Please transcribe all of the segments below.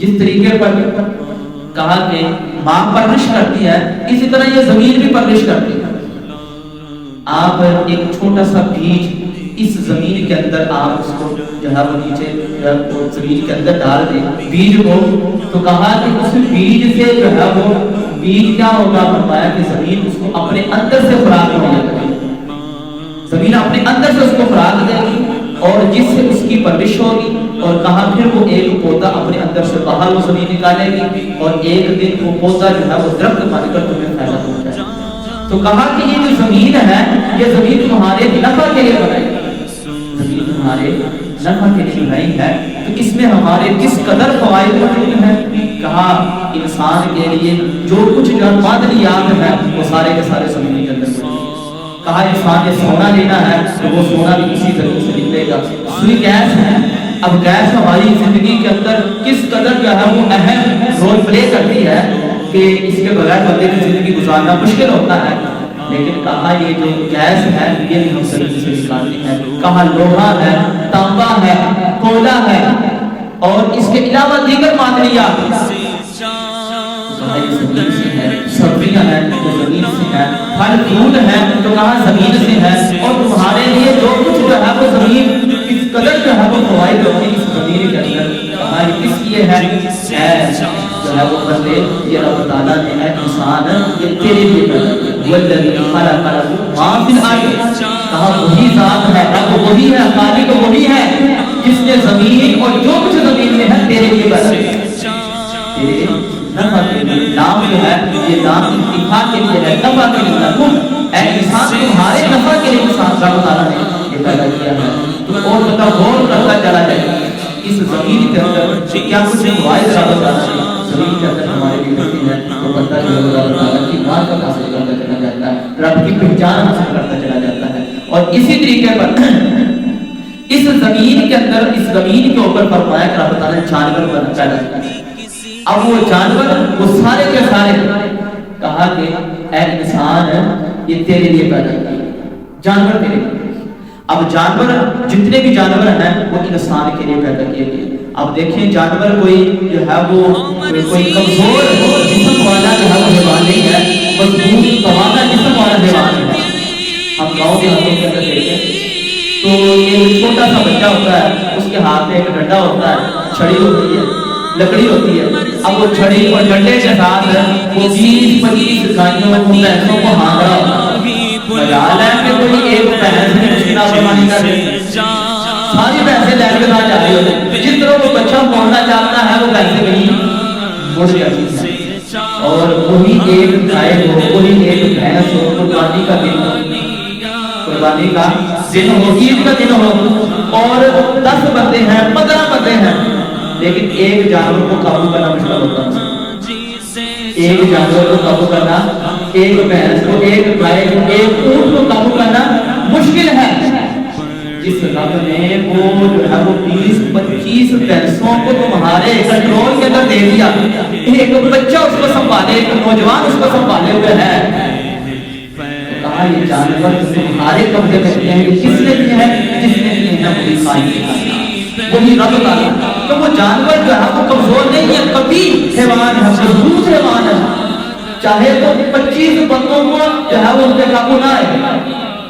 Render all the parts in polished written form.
जिस तरीके पर कहा कि माँ परवरिश करती है, इसी तरह ये जमीन भी परवरिश करती है। आप एक छोटा सा बीज इस जमीन के अंदर आप उसको जो है वो नीचे जमीन के अंदर डाल दें बीज को, तो कहा कि उस बीज से जो है वो बीज क्या होगा, फरमाया कि जमीन उसको अपने अंदर से खुराक मिलेगी, जमीन अपने अंदर से उसको खुराक देगी और जिससे उसकी परवरिश होगी। और कहा फिर वो एक पौधा अपने अंदर से बाहर वो जमीन निकालेगी और एक दिन वो पौधा जो है वो दरख्त बनकर तुम्हें फायदा पहुंचाएगा। तो कहा कि ये जो जमीन है, ये जमीन तुम्हारे नफा के लिए बनाई, जमीन तुम्हारे नफा के लिए बनाई है, तो इसमें हमारे किस कदर फवायद मौजूद हैं। कहा इंसान के लिए जो कुछ मादनियात है वो सारे के सारे जमीन के अंदर मौजूद। कहा इंसान ने सोना लेना है तो वो सोना भी इसी जमीन से निकलेगा। सुई गैस है, अब गैस हमारी जिंदगी के अंदर किस कदर जो है वो अहम रोल प्ले करती है कि इसके बगैर बंदे की जिंदगी गुजारना मुश्किल होता है। लेकिन कहा ये जो गैस है ये भी हम जमीन से निकालते हैं। कहा लोहा है, तांबा है, कोयला है और इसके अलावा दीगर मादनियात जमीन से है, सब्जियां हैं तो जमीन से है, फल फ्रूट है तो कहा जमीन से है। और तुम्हारे लिए जो कुछ जो है वो जमीन किस कदर जो है वो फवायद होती है इस जमीन के अंदर, कहा किस लिए है जो है वो बंदे ये रब ताला ने है इंसान ये तेरे लिए वल्लज़ी खलक़ मा फिल अर्द, कहा वही जात है, रब वही है, खालिक वही है जिसने जमीन और जो कुछ जमीन में है तेरे लिए बनाया, तेरे नफा के लिए। नाम जो है ये नाम इत्तिफाक के लिए है, नफा के लिए तुम ऐ इंसान तुम्हारे नफा के लिए इंसान रब ताला ने ये पैदा किया है। तो और बता गौर करता चला जाए इस जमीन के अंदर क्या कुछ फवायद रब ताला ने जमीन के अंदर हमारे लिए रखी है। तो बंदा जो रब ताला की मार्फत हासिल करता चला जाता है, रब की पहचान हासिल करता चला जाता है। और इसी तरीके पर इस जमीन के अंदर इस जमीन के ऊपर फरमाया कि रब ताला ने जानवर पैदा किया। अब वो जानवर वो सारे के सारे कहा कि ऐ इंसान ये तेरे लिए पैदा किए, जानवर तेरे लिए। अब जानवर जितने भी जानवर हैं वो इंसान के लिए पैदा किए गए। अब देखिए जानवर कोई जो है वो कोई कमजोर जिस्म वाला जो है वो हैवान नहीं है, मजबूत तवाना जिस्म वाला हैवान है। हम गाँव के हाथों के अंदर देखें तो एक छोटा सा बच्चा होता है, उसके हाथ में एक डंडा होता है, छड़ी होती है, लकड़ी होती है। अब वो छड़ी और डंडे के साथ वो 20-25 गायों भैंसों को हाँक रहा मजाल है कि कोई एक भैंस ने उसकी नाफरमानी कर दी, सारी भैंसें लैन के साथ जा रही होती। जिस तरह वो बच्चा पहुंचना चाहता है वो भैंसें कहीं मुड़ जाती है। और वही एक गाय हो, वही एक भैंस हो, कुर्बानी का दिन हो, कुर्बानी का दिन हो, ईद का दिन हो और 10 बंदे हैं, 15 बंदे हैं, लेकिन एक जानवर को काबू करना मुश्किल होता है। एक जानवर को काबू करना, एक भैंस को, एक गाय को, एक ऊंट को काबू करना मुश्किल है। जिस रब ने वो जो है वो 20-25 भैंसों को तुम्हारे कंट्रोल के अंदर दे दिया, एक बच्चा उसको संभाले, एक नौजवान उसको संभाले हुए है, तो कहा ये जानवर तुम्हारे कब्जे में हैं, किसने दिए हैं? जिसने दिए हैं वही खाली वही रब ताला। तो वो जानवर जो है वो कमजोर नहीं है, कभी हैवान है, मजबूत हैवान है। चाहे तो 25 बंदों को जो है वो उनके काबू ना आए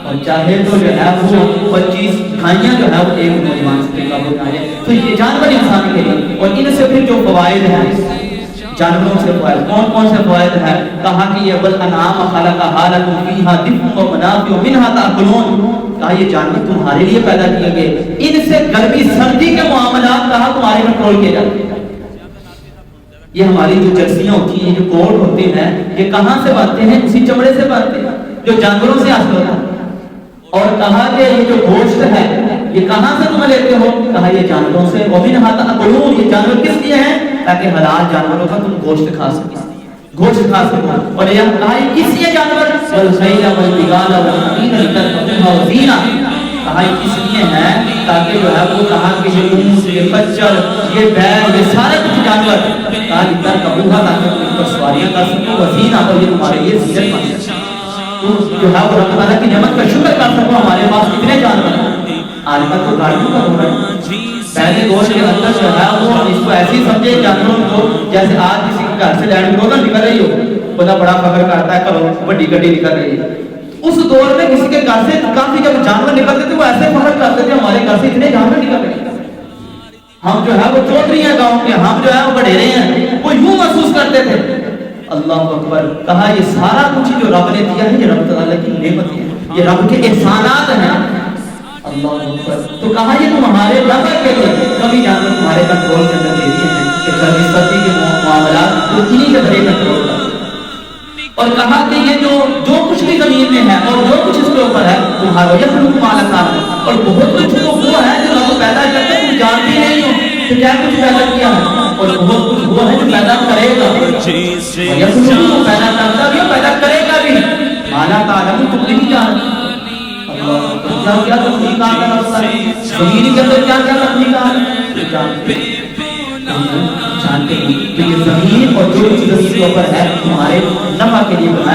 और चाहे तो जो है वो 25 गायें जो है वो एक नौजवान से काबू ना आए। तो ये जानवर इंसान के लिए। और इनसे फिर जो फवायद है जानवरों से फवायद कौन कौन से फवायद है? कहा कि ये बल अनाम खलक़हा लकुम फीहा दिफ़्उन व मनाफ़िउ मिन्हा ताकुलून, कहा ये जानवर तुम्हारे लिए पैदा किए गए, इनसे गर्मी सर्दी के मामलात कहा तुम्हारे कंट्रोल किए जाते हैं। ये हमारी जो जर्सियां होती हैं, जो कोट होते हैं, ये कहां से बनते हैं? उसी चमड़े से बनते हैं जो जानवरों से हासिल होता है। और कहा कि ये जो गोश्त है ये कहां से तुम लेते हो? कहा ये जानवरों से। वो मिन्हा ताकुलून, ये जानवर किस लिए हैं? ताकि हलाल जानवरों का तुम गोश्त खा सको, गोश्त खा सको। और यह कहा किस लिए जानवर? वल खैला वल बिगाला वल हमीरा लितरकबूहा व ज़ीना, कहा किस लिए है? ताकि जो है वो कहा कि ये ऊंट, ये खच्चर, ये बैल, ये सारे कुछ जानवर कहा लितरकबूहा, ताकि तुम इन पर सवारियां कर सको, व ज़ीना, तो ये तुम्हारे लिए ज़ीनत बन जाए। तो जो है वो रब ताला की नेमत का शुक्र कर सको। हमारे पास कितने जानवर हैं? आजकल तो गाड़ियों का हो रहा है, पहले गोश्त के अंदर जो है वो इसको ایسی سمجھے جانوروں کو جیسے آج کسی کے گھر سے لینڈ کروزر نکل رہی ہو، بندہ بڑا فخر کرتا ہے کرو بڑی گڈی نکل رہی ہے. اس دور میں کسی کے گھر سے کافی جب جانور نکلتے تھے وہ ایسے فخر کرتے تھے ہمارے گھر سے اتنے جانور نکل رہے ہیں. ہم جو ہے وہ چودھری ہیں گاؤں کے، ہم جو ہے وہ بڑھیرے ہیں، وہ یوں محسوس کرتے تھے. اللہ اکبر. کہا یہ سارا کچھ جو رب نے دیا ہے یہ رب تعالیٰ کی نعمتیں ہیں، یہ رب کے احسانات ہیں. اللہ اکبر. تو کہا یہ تمہارے نفع کے لیے کبھی جانور تمہارے کنٹرول کے اندر دے دیے ہیں کہ گرمی سردی کے معاملات تو انہیں کے بڑے کنٹرول کرتے. اور کہا کہ یہ جو کچھ بھی زمین میں ہے اور جو کچھ اس کے اوپر ہے تمہارا یخلق ما لا تعلمون، اور بہت کچھ تو وہ ہے جو رب پیدا کرتے تم جانتے نہیں ہو کہ کیا کچھ پیدا کیا ہے، اور بہت کچھ وہ ہے جو پیدا کرے گا. یخلق پیدا کرتا بھی پیدا کرے گا بھی ما لا تعلمون، تم نہیں جانتے. کیا کیا تخلیقات ہے رب تعالیٰ، زمین کے اندر کیا کیا تخلیقات ہے جانتے ہیں. تو یہ زمین اور جو کچھ زمین کے اوپر ہے تمہارے نفع کے لیے بنایا.